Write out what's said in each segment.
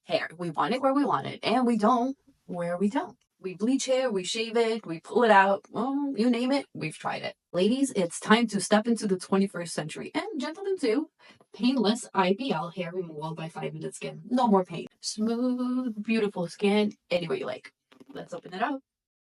hair. We want it where we want it, and we don't where we don't. We bleach hair, we shave it, we pull it out. Well, you name it, we've tried it. Ladies, it's time to step into the 21st century, and gentlemen too. Painless IPL hair removal by 5 Minute Skin. No more pain. Smooth, beautiful skin, any way you like. Let's open it up.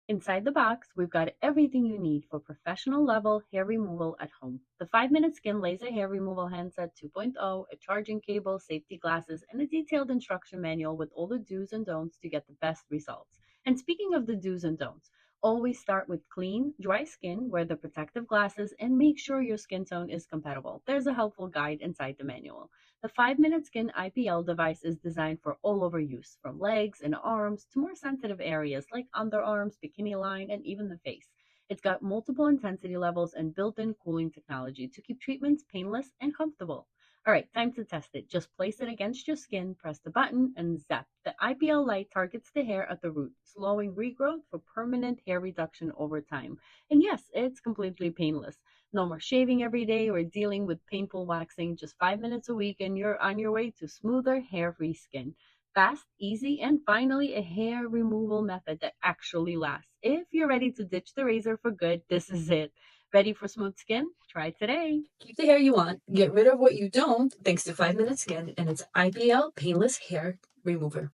Inside the box, we've got everything you need for professional level hair removal at home. The 5 Minute Skin Laser Hair Removal Handset 2.0, a charging cable, safety glasses, and a detailed instruction manual with all the do's and don'ts to get the best results. And speaking of the do's and don'ts, always start with clean, dry skin, wear the protective glasses, and make sure your skin tone is compatible. There's a helpful guide inside the manual. The 5 Minute Skin IPL device is designed for all over use, from legs and arms to more sensitive areas like underarms, bikini line, and even the face. It's got multiple intensity levels and built in cooling technology to keep treatments painless and comfortable. All right, time to test it. Just place it against your skin, press the button, and zap. The IPL light targets the hair at the root, slowing regrowth for permanent hair reduction over time. And yes, it's completely painless. No more shaving every day or dealing with painful waxing. Just 5 minutes a week, and you're on your way to smoother, hair free skin. Fast, easy, and finally, a hair removal method that actually lasts. If you're ready to ditch the razor for good, this is it. Ready for smooth skin? Try today. Keep the hair you want, get rid of what you don't, thanks to 5 Minute Skin and its IPL Painless Hair Remover.